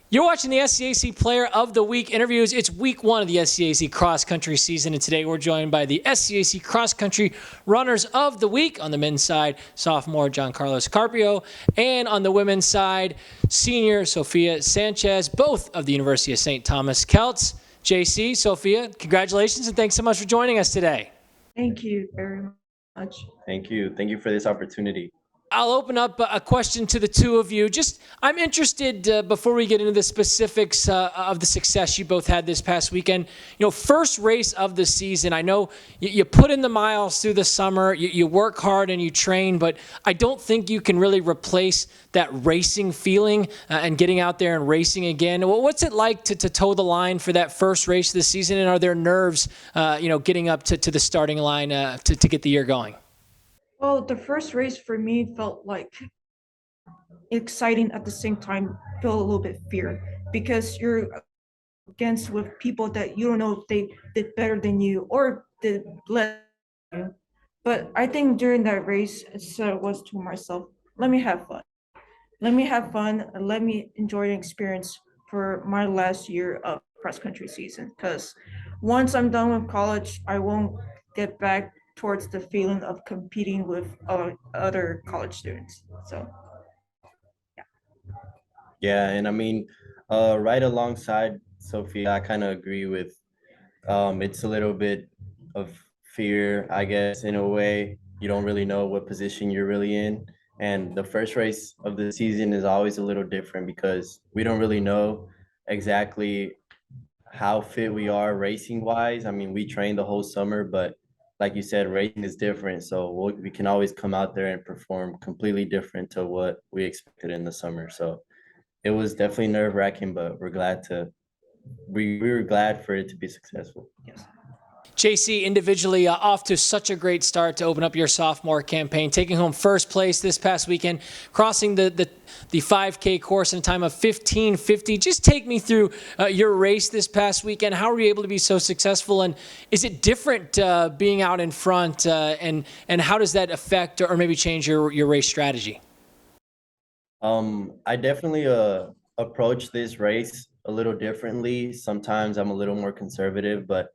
You're watching the SCAC Player of the Week interviews. It's week one of the SCAC cross country season, and today we're joined by the SCAC cross country runners of the week. On the men's side, sophomore Jhancarlos Carpio, and on the women's side, senior Sophia Sanchez, both of the University of St. Thomas Celts. JC, Sophia, congratulations and thanks so much for joining us today. Thank you very much. Thank you. Thank you for this opportunity. I'll open up a question to the two of you. I'm interested, before we get into the specifics of the success you both had this past weekend. First race of the season. I know you put in the miles through the summer, you work hard and you train, but I don't think you can really replace that racing feeling and getting out there and racing again. What's it like to toe the line for that first race of the season, and are there nerves, getting up to the starting line to get the year going? Well, the first race for me felt like exciting at the same time, felt a little bit fear because you're against with people that you don't know if they did better than you or did less than you. But I think during that race, it was to myself, let me have fun. Let me have fun and let me enjoy the experience for my last year of cross country season. Because once I'm done with college, I won't get back towards the feeling of competing with other college students. So, yeah. Yeah, and I mean, right alongside Sophia, I kind of agree with it's a little bit of fear, I guess, in a way. You don't really know what position you're really in. And the first race of the season is always a little different because we don't really know exactly how fit we are racing wise. I mean, we train the whole summer, but like you said, racing is different. So we can always come out there and perform completely different to what we expected in the summer. So it was definitely nerve wracking, but we were glad for it to be successful. Yes. JC, individually, off to such a great start to open up your sophomore campaign, taking home first place this past weekend, crossing the 5K course in a time of 15:50. Just take me through your race this past weekend. How were you able to be so successful, and is it different being out in front, and how does that affect or maybe change your race strategy? I definitely approach this race a little differently. Sometimes I'm a little more conservative, but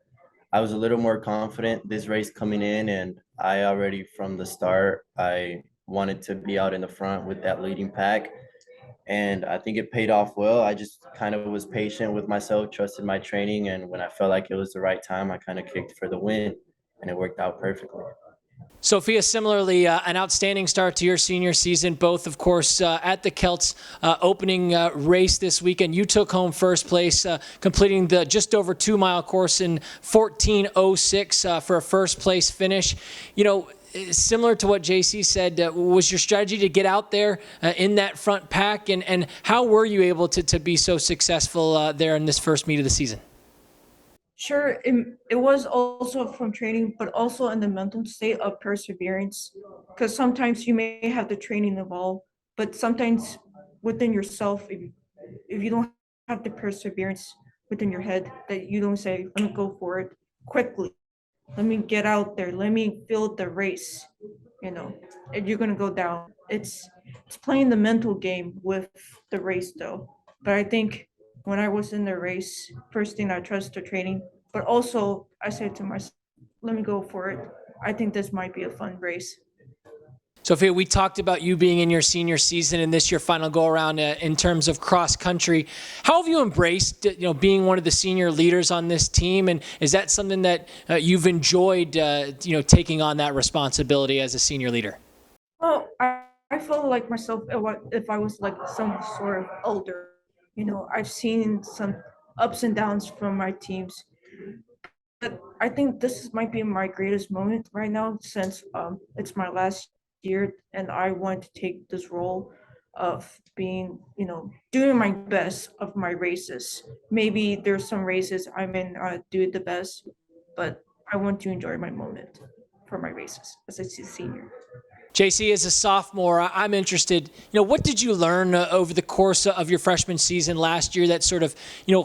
I was a little more confident this race coming in, and I already from the start I wanted to be out in the front with that leading pack, and I think it paid off well. I just kind of was patient with myself, trusted my training, and when I felt like it was the right time, I kind of kicked for the win, and it worked out perfectly. Sophia, similarly, an outstanding start to your senior season, both, of course, at the Celts opening race this weekend. You took home first place, completing the just over 2-mile course in 14:06 for a first place finish. Similar to what JC said, was your strategy to get out there in that front pack, and how were you able to be so successful there in this first meet of the season? Sure, it was also from training, but also in the mental state of perseverance. Because sometimes you may have the training involved, but sometimes within yourself, if you don't have the perseverance within your head, that you don't say, let me go for it quickly, let me get out there, let me feel the race, and you're gonna go down. It's playing the mental game with the race though. But I think when I was in the race, first thing I trust the training, but also I said to myself, let me go for it. I think this might be a fun race. Sophia, we talked about you being in your senior season and this your final go around in terms of cross country. How have you embraced, being one of the senior leaders on this team, and is that something that you've enjoyed, taking on that responsibility as a senior leader? Well, I feel like myself if I was like some sort of older. I've seen some ups and downs from my teams, but I think this might be my greatest moment right now since it's my last year and I want to take this role of being, doing my best of my races. Maybe there's some races I may not do the best, but I want to enjoy my moment for my races as a senior. JC, as a sophomore, I'm interested, what did you learn over the course of your freshman season last year that sort of,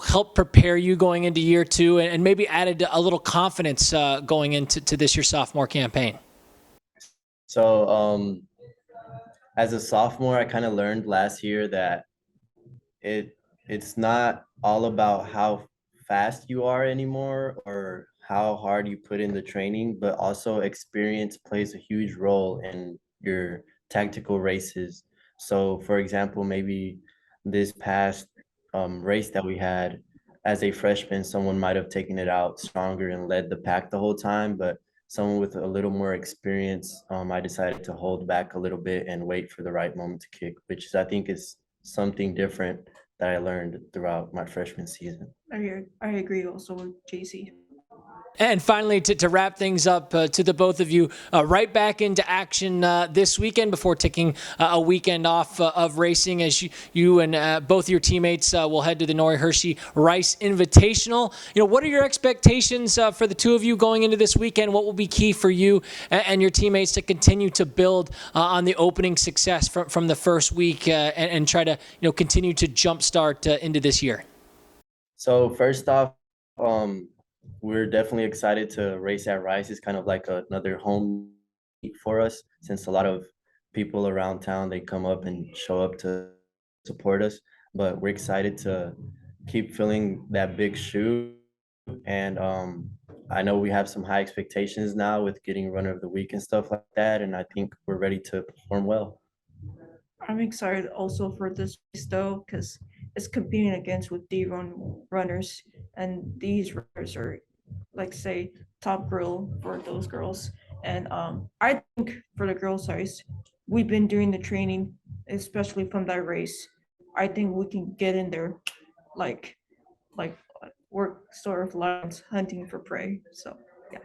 helped prepare you going into year two and maybe added a little confidence going into this your sophomore campaign? So as a sophomore, I kind of learned last year that it it's not all about how fast you are anymore or how hard you put in the training, but also experience plays a huge role in your tactical races. So, for example, maybe this past race that we had as a freshman, someone might have taken it out stronger and led the pack the whole time, but someone with a little more experience, I decided to hold back a little bit and wait for the right moment to kick, which is, I think, is something different that I learned throughout my freshman season. I agree also with JC. And finally, to wrap things up, to the both of you, right back into action this weekend before taking a weekend off of racing, as you and both your teammates will head to the Nori Hershey Rice Invitational. What are your expectations for the two of you going into this weekend? What will be key for you and your teammates to continue to build on the opening success from the first week and try to continue to jumpstart into this year? So first off, we're definitely excited to race at Rice. It's kind of like another home meet for us, since a lot of people around town, they come up and show up to support us. But we're excited to keep filling that big shoe. And I know we have some high expectations now with getting runner of the week and stuff like that. And I think we're ready to perform well. I'm excited also for this race though, because it's competing against with D-run runners, and these runners are, like say, top girl for those girls. And I think for the girl size, we've been doing the training, especially from that race. I think we can get in there, like like work sort of lions hunting for prey. So yeah.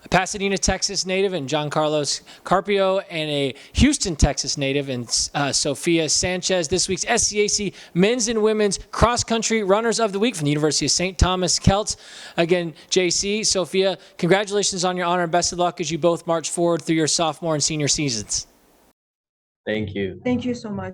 A Pasadena, Texas native, and Jhancarlos Carpio, and a Houston, Texas native, and Sophia Sanchez. This week's SCAC men's and women's cross-country runners of the week from the University of St. Thomas Celt. Again, JC, Sophia, congratulations on your honor and best of luck as you both march forward through your sophomore and senior seasons. Thank you. Thank you so much.